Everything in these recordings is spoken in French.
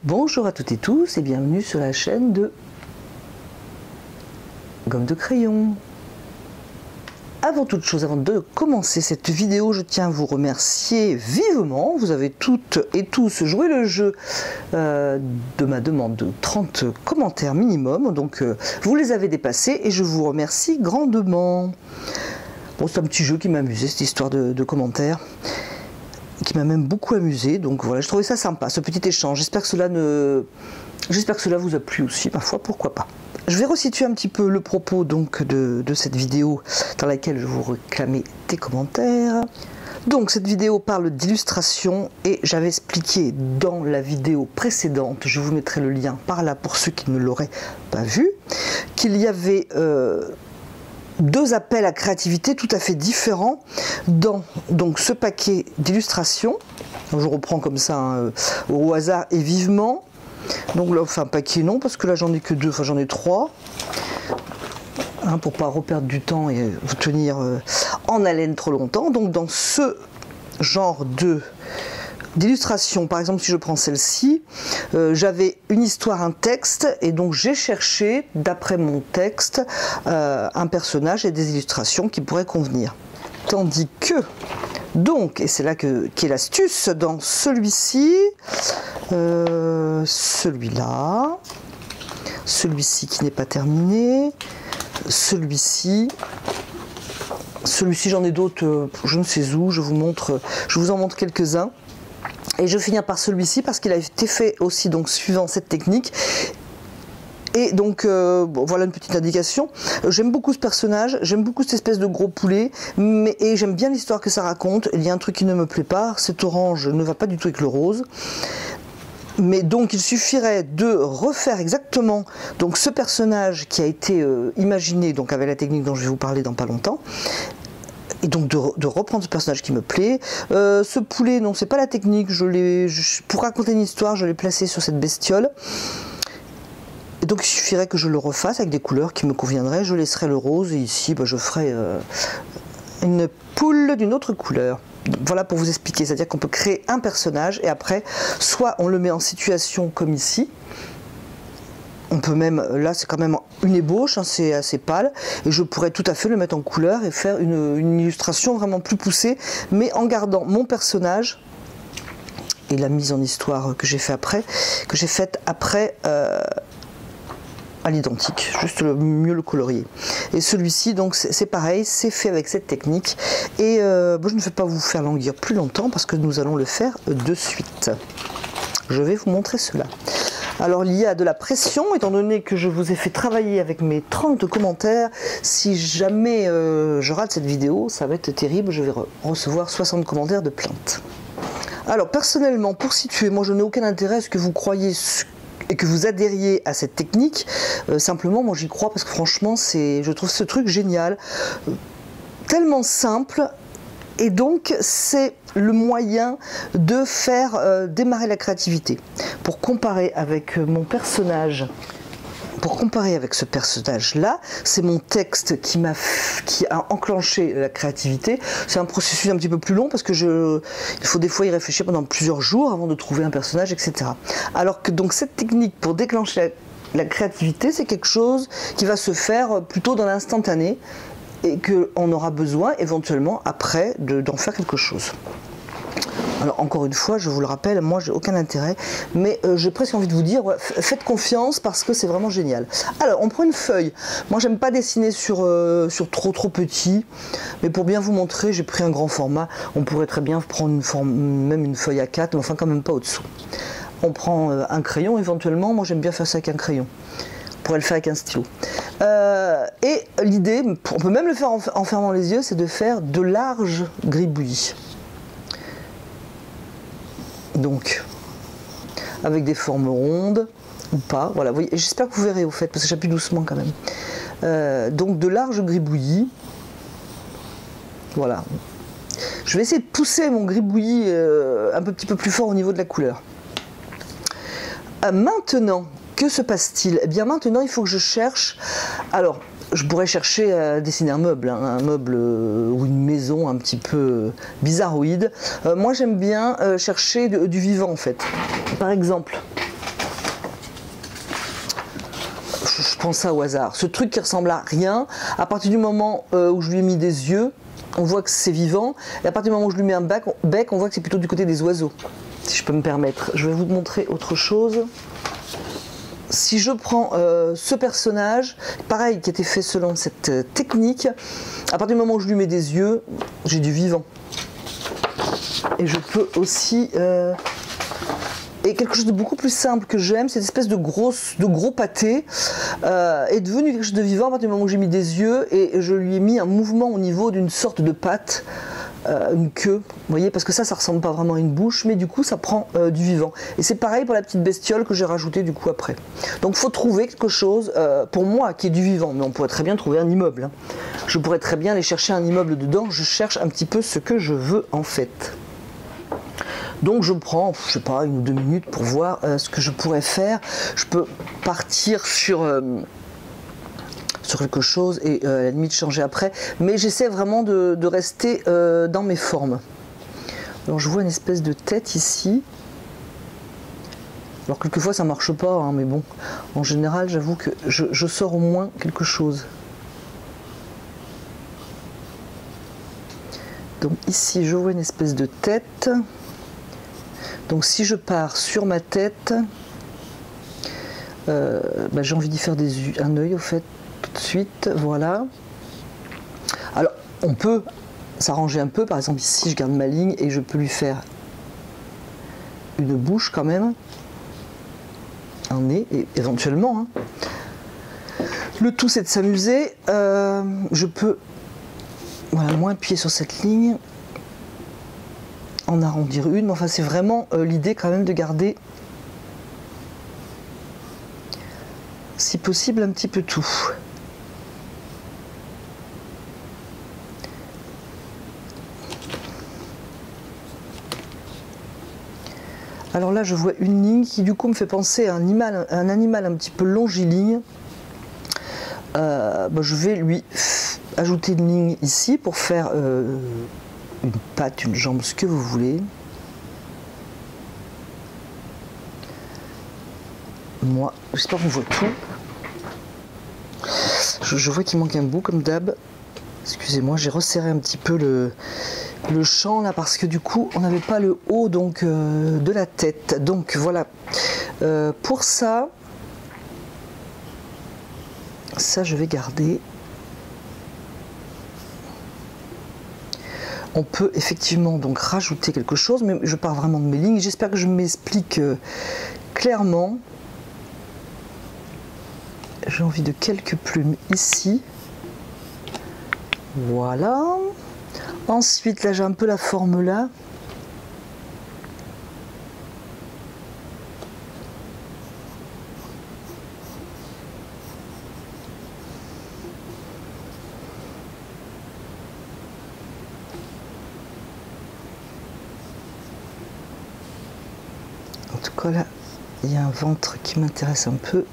Bonjour à toutes et tous et bienvenue sur la chaîne de Gomme de Crayon. Avant toute chose, avant de commencer cette vidéo, je tiens à vous remercier vivement. Vous avez toutes et tous joué le jeu de ma demande de 30 commentaires minimum. Donc vous les avez dépassés et je vous remercie grandement. Bon, c'est un petit jeu qui m'a amusé, cette histoire de commentaires, qui m'a même beaucoup amusé. Donc voilà, je trouvais ça sympa, ce petit échange. J'espère que cela vous a plu aussi, ma foi, pourquoi pas. Je vais resituer un petit peu le propos donc de cette vidéo dans laquelle je vous réclamais des commentaires. Donc cette vidéo parle d'illustration et j'avais expliqué dans la vidéo précédente, je vous mettrai le lien par là pour ceux qui ne l'auraient pas vu, qu'il y avait deux appels à créativité tout à fait différents dans donc ce paquet d'illustrations. Je reprends comme ça hein, au hasard et vivement. Donc là, enfin paquet non, parce que là j'en ai que deux, enfin j'en ai trois. Hein, pour pas reperdre du temps et vous tenir en haleine trop longtemps. Donc dans ce genre d'illustration, par exemple si je prends celle-ci, j'avais une histoire, un texte, et donc j'ai cherché d'après mon texte un personnage et des illustrations qui pourraient convenir. Tandis que, donc, et c'est là qu'est l'astuce, dans celui-ci, celui-là, celui-ci qui n'est pas terminé, celui-ci j'en ai d'autres, je ne sais où, je vous en montre quelques-uns. Et je finis par celui-ci parce qu'il a été fait aussi donc suivant cette technique. Et donc bon, voilà une petite indication. J'aime beaucoup ce personnage, j'aime beaucoup cette espèce de gros poulet, et j'aime bien l'histoire que ça raconte. Il y a un truc qui ne me plaît pas, cet orange ne va pas du tout avec le rose. Mais donc il suffirait de refaire exactement donc ce personnage qui a été imaginé donc avec la technique dont je vais vous parler dans pas longtemps. Et donc de reprendre ce personnage qui me plaît. Ce poulet, non, c'est pas la technique. Pour raconter une histoire, je l'ai placé sur cette bestiole. Et donc il suffirait que je le refasse avec des couleurs qui me conviendraient. Je laisserai le rose et ici bah, je ferai une poule d'une autre couleur. Voilà pour vous expliquer, c'est-à-dire qu'on peut créer un personnage et après, soit on le met en situation comme ici. On peut même, là c'est quand même une ébauche, hein, c'est assez pâle, et je pourrais tout à fait le mettre en couleur et faire une illustration vraiment plus poussée, mais en gardant mon personnage et la mise en histoire que j'ai faite après à l'identique, juste mieux le colorier. Et celui-ci donc c'est pareil, c'est fait avec cette technique, et bon, je ne vais pas vous faire languir plus longtemps parce que nous allons le faire de suite. Je vais vous montrer cela. Alors il y a de la pression, étant donné que je vous ai fait travailler avec mes 30 commentaires. Si jamais je rate cette vidéo, ça va être terrible, je vais recevoir 60 commentaires de plainte. Alors personnellement, pour situer, moi je n'ai aucun intérêt à ce que vous croyiez et que vous adhériez à cette technique. Simplement, moi j'y crois parce que franchement, je trouve ce truc génial, tellement simple. Et donc, c'est le moyen de faire démarrer la créativité. Pour comparer avec mon personnage, pour comparer avec ce personnage-là, c'est mon texte qui a enclenché la créativité. C'est un processus un petit peu plus long parce que il faut des fois y réfléchir pendant plusieurs jours avant de trouver un personnage, etc. Alors que donc cette technique pour déclencher la créativité, c'est quelque chose qui va se faire plutôt dans l'instantané, et qu'on aura besoin éventuellement après d'en faire quelque chose. Alors encore une fois, je vous le rappelle, moi j'ai aucun intérêt, mais j'ai presque envie de vous dire, ouais, faites confiance parce que c'est vraiment génial. Alors on prend une feuille, moi j'aime pas dessiner sur trop petit, mais pour bien vous montrer, j'ai pris un grand format. On pourrait très bien prendre même une feuille A4, mais enfin quand même pas au-dessous. On prend un crayon éventuellement, moi j'aime bien faire ça avec un crayon. On pourrait le faire avec un stylo. Et l'idée, on peut même le faire en fermant les yeux, c'est de faire de larges gribouillis. Donc, avec des formes rondes ou pas. Voilà, j'espère que vous verrez au fait, parce que j'appuie doucement quand même. Donc de larges gribouillis. Voilà. Je vais essayer de pousser mon gribouillis un petit peu plus fort au niveau de la couleur. Maintenant, que se passe-t-il? Eh bien maintenant, il faut que je cherche... Alors, je pourrais chercher à dessiner un meuble ou une maison un petit peu bizarroïde. Moi, j'aime bien chercher du vivant, en fait. Par exemple, je prends ça au hasard. Ce truc qui ressemble à rien, à partir du moment où je lui ai mis des yeux, on voit que c'est vivant. Et à partir du moment où je lui mets un bec, on voit que c'est plutôt du côté des oiseaux. Si je peux me permettre. Je vais vous montrer autre chose. Si je prends ce personnage, pareil, qui a été fait selon cette technique, à partir du moment où je lui mets des yeux, j'ai du vivant. Et je peux aussi... Et quelque chose de beaucoup plus simple que j'aime, cette espèce de gros pâté est devenu quelque chose de vivant à partir du moment où j'ai mis des yeux et je lui ai mis un mouvement au niveau d'une sorte de patte, une queue, vous voyez, parce que ça ressemble pas vraiment à une bouche, mais du coup ça prend du vivant. Et c'est pareil pour la petite bestiole que j'ai rajoutée du coup après. Donc il faut trouver quelque chose, pour moi, qui est du vivant, mais on pourrait très bien trouver un immeuble. Hein. Je pourrais très bien aller chercher un immeuble dedans, je cherche un petit peu ce que je veux en fait. Donc je prends, je sais pas, 1 ou 2 minutes pour voir ce que je pourrais faire. Je peux partir sur quelque chose et à la limite changer après. Mais j'essaie vraiment de rester dans mes formes. Alors je vois une espèce de tête ici. Alors quelquefois ça marche pas, hein, mais bon, en général j'avoue que je sors au moins quelque chose. Donc ici je vois une espèce de tête. Donc si je pars sur ma tête, j'ai envie d'y faire un œil au fait tout de suite, voilà. Alors on peut s'arranger un peu, par exemple ici je garde ma ligne et je peux lui faire une bouche quand même, un nez éventuellement. Hein. Le tout c'est de s'amuser, je peux voilà, moins appuyer sur cette ligne. En arrondir une, mais enfin c'est vraiment l'idée quand même de garder, si possible, un petit peu tout. Alors là je vois une ligne qui du coup me fait penser à un animal un petit peu longiligne. Je vais lui ajouter une ligne ici pour faire une patte, une jambe, ce que vous voulez. Moi, j'espère qu'on voit tout. Je vois qu'il manque un bout comme d'hab. Excusez-moi, j'ai resserré un petit peu le champ là parce que du coup on n'avait pas le haut donc de la tête. Donc voilà. Pour ça je vais garder. On peut effectivement donc rajouter quelque chose, mais je pars vraiment de mes lignes. J'espère que je m'explique clairement. J'ai envie de quelques plumes ici. Voilà. Ensuite, là j'ai un peu la forme là. En tout cas là, il y a un ventre qui m'intéresse un peu.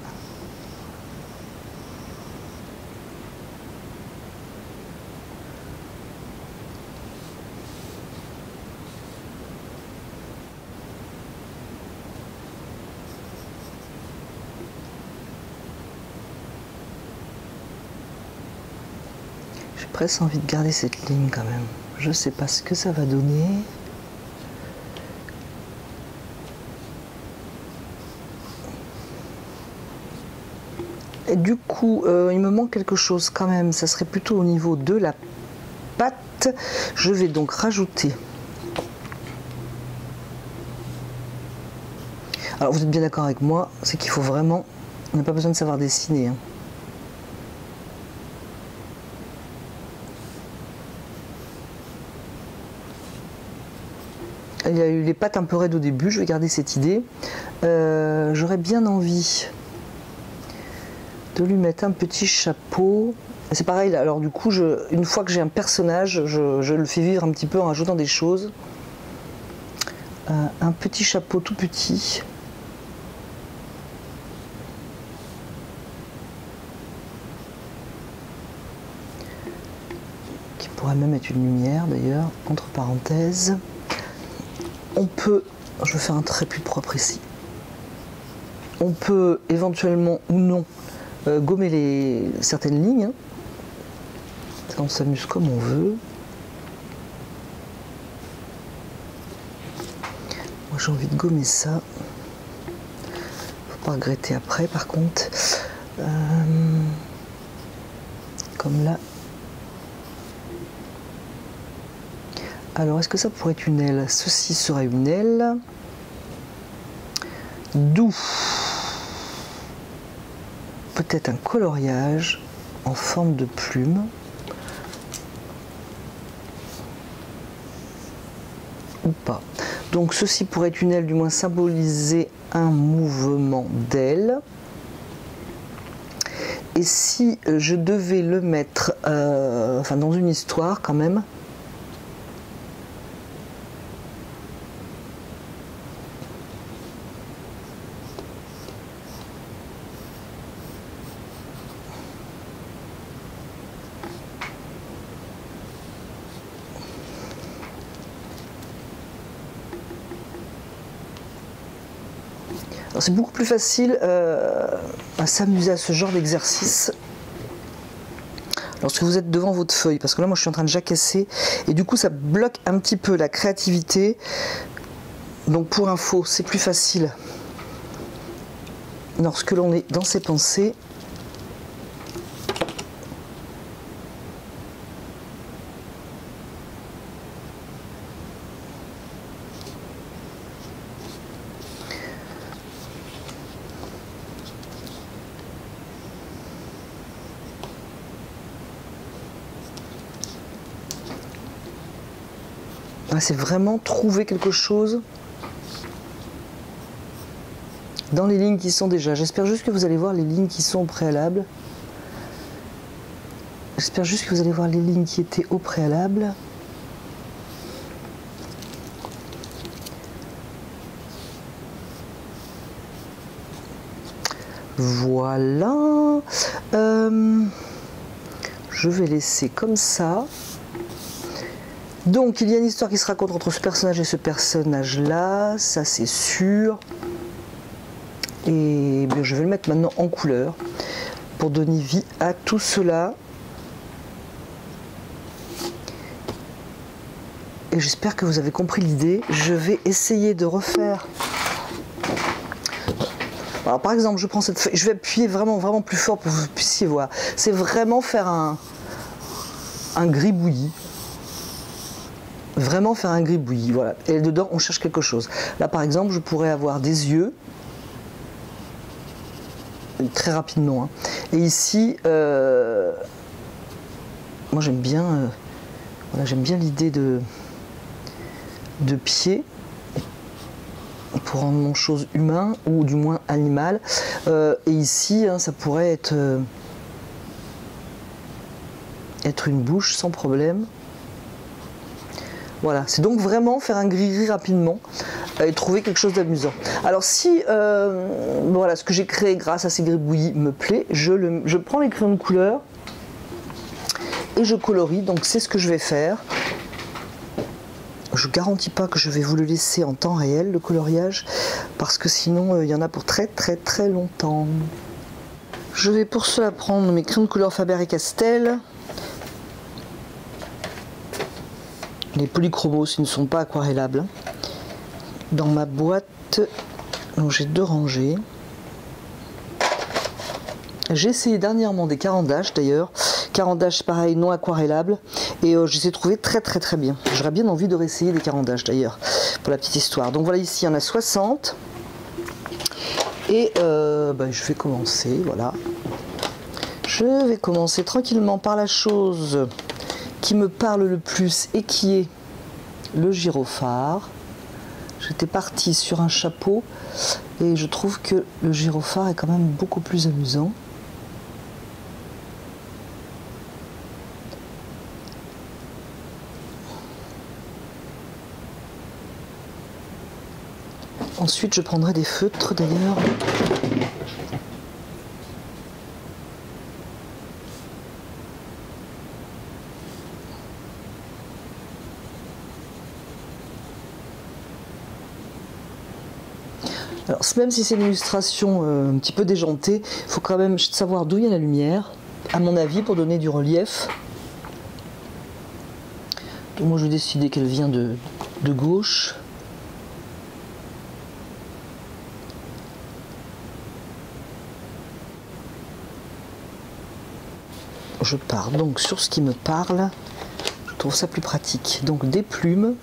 J'ai presque envie de garder cette ligne quand même. Je sais pas ce que ça va donner. Et du coup, il me manque quelque chose quand même. Ça serait plutôt au niveau de la patte. Je vais donc rajouter. Alors vous êtes bien d'accord avec moi, c'est qu'il faut vraiment... On n'a pas besoin de savoir dessiner. Hein. Il y a eu les pattes un peu raides au début, je vais garder cette idée. J'aurais bien envie de lui mettre un petit chapeau. C'est pareil, alors du coup, une fois que j'ai un personnage, je le fais vivre un petit peu en rajoutant des choses. Un petit chapeau tout petit. Qui pourrait même être une lumière d'ailleurs, entre parenthèses. On peut, je vais faire un trait plus propre ici. On peut éventuellement ou non gommer certaines lignes. Hein. Ça, on s'amuse comme on veut. Moi j'ai envie de gommer ça. Faut pas regretter après par contre. Comme là. Alors est-ce que ça pourrait être une aile? Ceci sera une aile. D'où peut-être un coloriage en forme de plume. Ou pas. Donc ceci pourrait être une aile, du moins symboliser un mouvement d'aile. Et si je devais le mettre enfin dans une histoire quand même, c'est beaucoup plus facile à s'amuser à ce genre d'exercice lorsque vous êtes devant votre feuille, parce que là moi je suis en train de jacasser et du coup ça bloque un petit peu la créativité. Donc pour info, c'est plus facile lorsque l'on est dans ses pensées. C'est vraiment trouver quelque chose dans les lignes qui sont déjà. J'espère juste que vous allez voir les lignes qui sont au préalable. J'espère juste que vous allez voir les lignes qui étaient au préalable. Voilà. Je vais laisser comme ça. Donc il y a une histoire qui se raconte entre ce personnage et ce personnage-là, ça c'est sûr. Et bien, je vais le mettre maintenant en couleur pour donner vie à tout cela. Et j'espère que vous avez compris l'idée. Je vais essayer de refaire. Alors, par exemple, je prends cette feuille, je vais appuyer vraiment plus fort pour que vous puissiez voir. C'est vraiment faire un gribouillis. Vraiment faire un gribouillis, voilà. Et dedans, on cherche quelque chose. Là, par exemple, je pourrais avoir des yeux. Très rapidement. Hein. Et ici, moi j'aime bien, voilà, j'aime bien l'idée de pied pour rendre mon chose humain ou du moins animal. Et ici, hein, ça pourrait être une bouche sans problème. Voilà, c'est donc vraiment faire un gris-gris rapidement et trouver quelque chose d'amusant. Alors si voilà, ce que j'ai créé grâce à ces gribouillis me plaît, je prends les crayons de couleur et je colorie. Donc c'est ce que je vais faire. Je ne garantis pas que je vais vous le laisser en temps réel, le coloriage, parce que sinon il y en a pour très longtemps. Je vais pour cela prendre mes crayons de couleur Faber-Castell. Les polychromos, ils ne sont pas aquarellables. Dans ma boîte, j'ai 2 rangées. J'ai essayé dernièrement des carandages d'ailleurs. Carandages pareil, non aquarellables. Et je les ai trouvés très bien. J'aurais bien envie de réessayer des carandages d'ailleurs, pour la petite histoire. Donc voilà, ici il y en a 60. Et je vais commencer, voilà. Je vais commencer tranquillement par la chose qui me parle le plus et qui est le gyrophare. J'étais partie sur un chapeau et je trouve que le gyrophare est quand même beaucoup plus amusant. Ensuite je prendrai des feutres d'ailleurs. Alors même si c'est une illustration un petit peu déjantée, il faut quand même savoir d'où vient la lumière, à mon avis, pour donner du relief. Donc moi je vais décider qu'elle vient de gauche. Je pars donc sur ce qui me parle, je trouve ça plus pratique. Donc des plumes.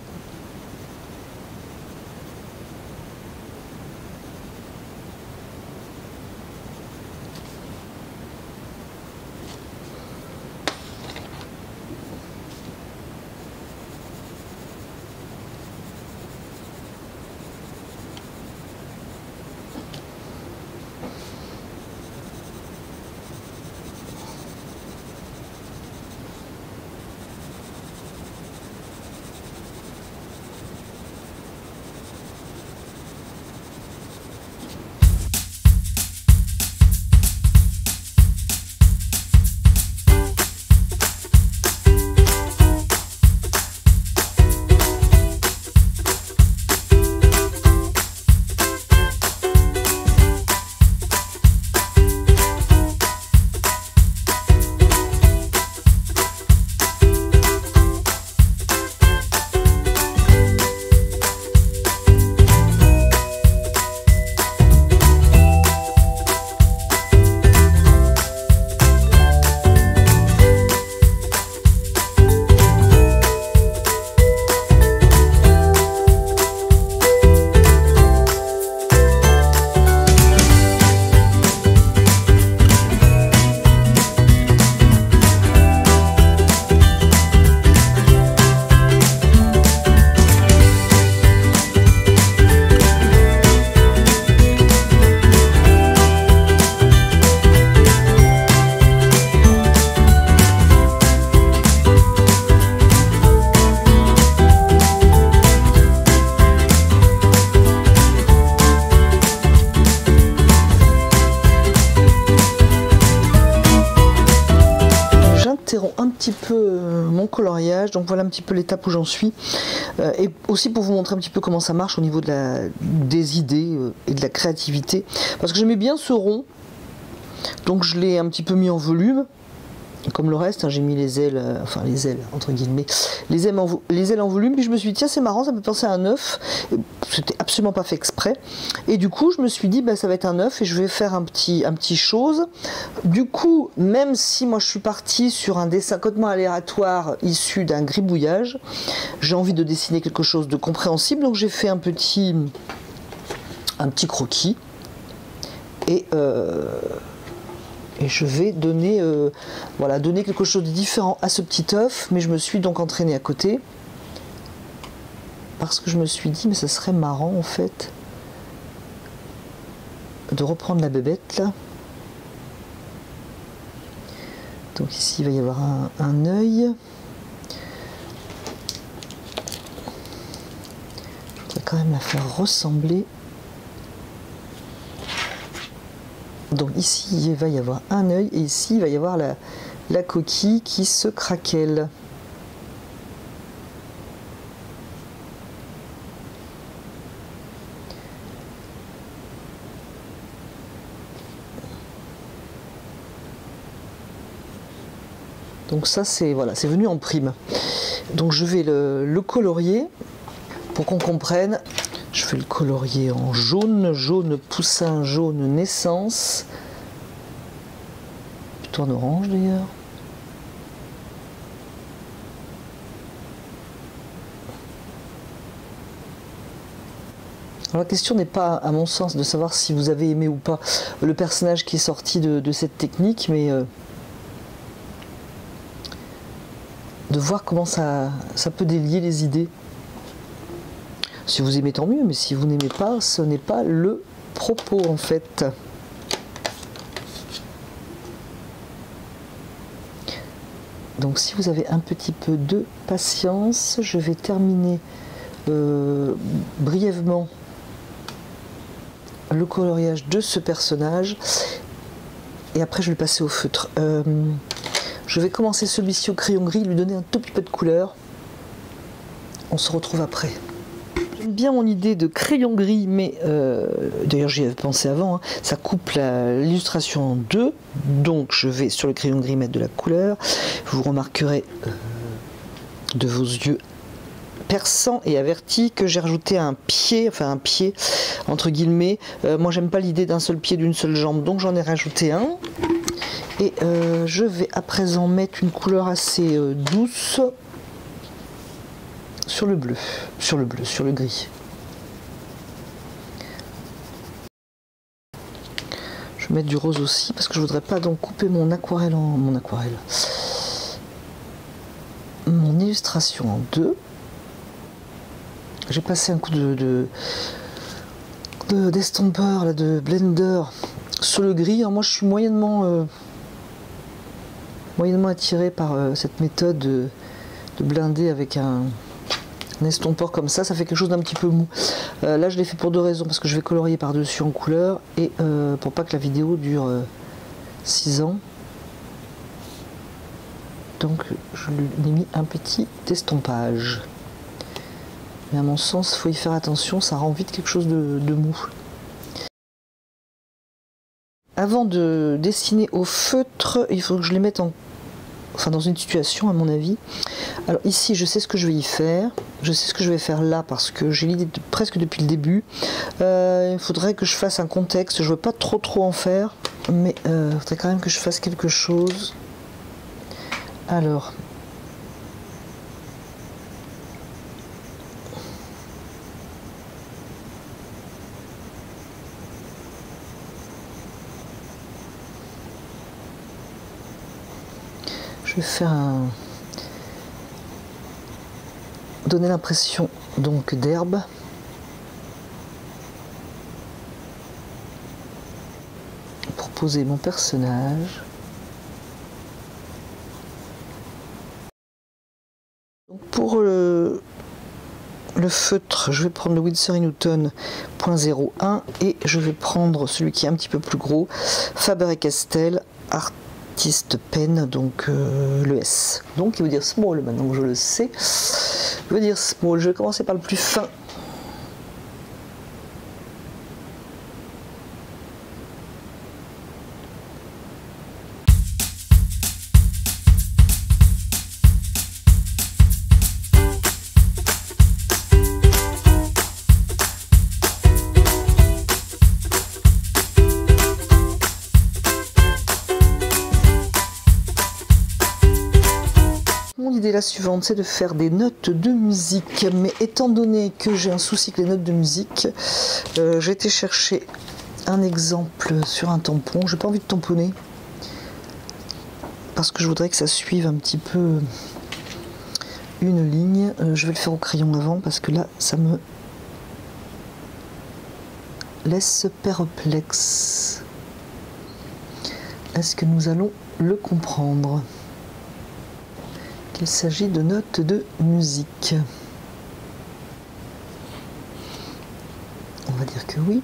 Un petit peu mon coloriage, donc voilà un petit peu l'étape où j'en suis, et aussi pour vous montrer un petit peu comment ça marche au niveau des idées et de la créativité, parce que j'aimais bien ce rond, donc je l'ai un petit peu mis en volume comme le reste, hein. J'ai mis les ailes, enfin les ailes entre guillemets, les ailes en volume, puis je me suis dit tiens c'est marrant, ça me fait penser à un œuf, c'était absolument pas fait exprès, et du coup je me suis dit bah, ça va être un œuf et je vais faire un petit chose. Du coup, même si moi je suis partie sur un dessin complètement aléatoire issu d'un gribouillage, j'ai envie de dessiner quelque chose de compréhensible, donc j'ai fait un petit croquis, et je vais donner, voilà, donner quelque chose de différent à ce petit œuf, mais je me suis donc entraînée à côté, parce que je me suis dit, mais ça serait marrant en fait, de reprendre la bébête là. Donc ici il va y avoir un œil. Je voudrais quand même la faire ressembler. Donc ici il va y avoir un œil et ici il va y avoir la coquille qui se craquelle. Donc ça c'est voilà, c'est venu en prime. Donc je vais le colorier pour qu'on comprenne. Je vais le colorier en jaune, jaune poussin, jaune naissance. Plutôt en orange d'ailleurs. Alors la question n'est pas, à mon sens, de savoir si vous avez aimé ou pas le personnage qui est sorti de cette technique, mais de voir comment ça peut délier les idées. Si vous aimez, tant mieux, mais si vous n'aimez pas, ce n'est pas le propos en fait. Donc si vous avez un petit peu de patience, je vais terminer brièvement le coloriage de ce personnage et après je vais passer au feutre. Je vais commencer celui-ci au crayon gris, lui donner un tout petit peu de couleur. On se retrouve après. bien mon idée de crayon gris, mais d'ailleurs j'y avais pensé avant, hein, ça coupe l'illustration en deux, donc je vais sur le crayon gris mettre de la couleur. Vous remarquerez de vos yeux perçants et avertis que j'ai rajouté un pied entre guillemets. Moi j'aime pas l'idée d'un seul pied, d'une seule jambe, donc j'en ai rajouté un. Et je vais à présent mettre une couleur assez douce sur le bleu, sur le gris. Je vais mettre du rose aussi parce que je voudrais pas donc couper mon illustration en deux. J'ai passé un coup d'estompeur, de blender sur le gris. Alors moi je suis moyennement attiré par cette méthode de blender avec un estompeur comme ça fait quelque chose d'un petit peu mou. Là je l'ai fait pour deux raisons, parce que je vais colorier par dessus en couleur et pour pas que la vidéo dure 6 ans. Donc je lui ai mis un petit estompage. Mais à mon sens, il faut y faire attention, ça rend vite quelque chose de mou. Avant de dessiner au feutre, il faut que je les mette dans une situation à mon avis. Alors ici je sais ce que je vais y faire, je sais ce que je vais faire là parce que j'ai l'idée presque depuis le début. Il faudrait que je fasse un contexte, je ne veux pas trop en faire, mais il faudrait quand même que je fasse quelque chose. Alors je vais faire donner l'impression donc d'herbe. Pour poser mon personnage. Donc pour le feutre, je vais prendre le Winsor & Newton 0.01 et je vais prendre celui qui est un petit peu plus gros, Faber-Castell Artist Pen, donc le S. Donc il veut dire small maintenant que je le sais. Il veut dire small. Je vais commencer par le plus fin. L'idée la suivante, c'est de faire des notes de musique, mais étant donné que j'ai un souci avec les notes de musique, j'ai été chercher un exemple sur un tampon. J'ai pas envie de tamponner parce que je voudrais que ça suive un petit peu une ligne. Je vais le faire au crayon avant parce que là ça me laisse perplexe. Est-ce que nous allons le comprendre? Qu'il s'agit de notes de musique. On va dire que oui.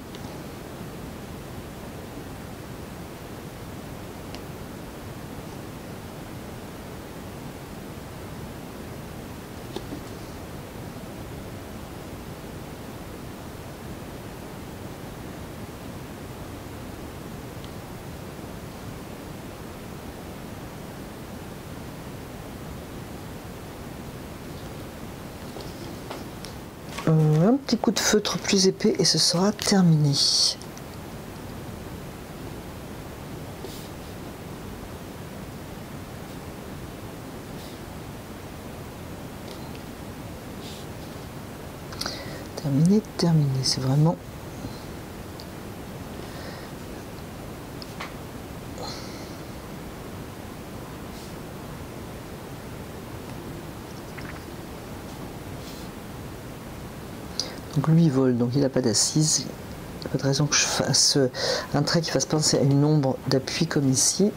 Un petit coup de feutre plus épais et ce sera terminé. Terminé, c'est vraiment... Donc lui il vole, donc il n'a pas d'assise. Il n'y a pas de raison que je fasse un trait qui fasse penser à une ombre d'appui comme ici.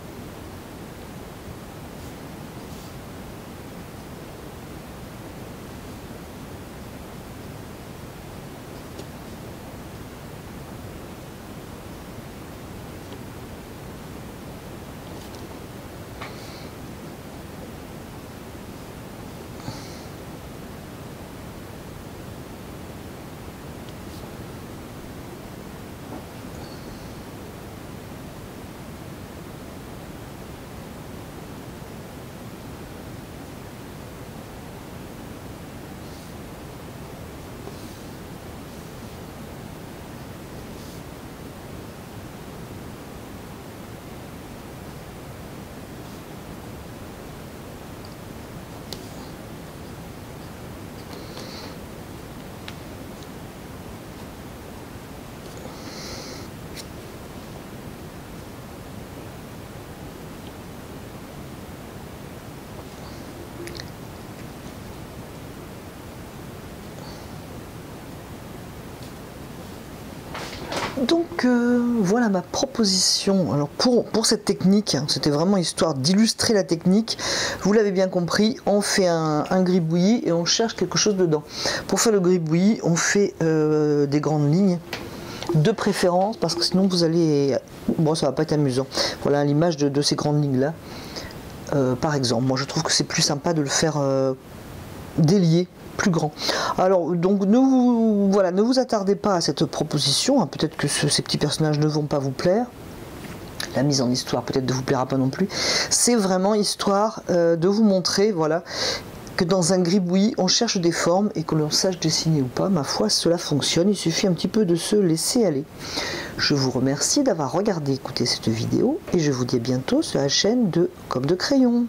Donc voilà ma proposition. Alors pour cette technique, hein, c'était vraiment histoire d'illustrer la technique. Vous l'avez bien compris, on fait un gribouillis et on cherche quelque chose dedans. Pour faire le gribouillis, on fait des grandes lignes, de préférence, parce que sinon vous allez... Bon, ça va pas être amusant. Voilà l'image de ces grandes lignes là. Par exemple, moi je trouve que c'est plus sympa de le faire délié, plus grand. Alors donc ne vous attardez pas à cette proposition, hein. Peut-être que ces petits personnages ne vont pas vous plaire, la mise en histoire peut-être ne vous plaira pas non plus. C'est vraiment histoire de vous montrer, voilà, que dans un gribouillis on cherche des formes, et que l'on sache dessiner ou pas, ma foi cela fonctionne, il suffit un petit peu de se laisser aller. Je vous remercie d'avoir regardé, écouté cette vidéo, et je vous dis à bientôt sur la chaîne de Comme de Crayon.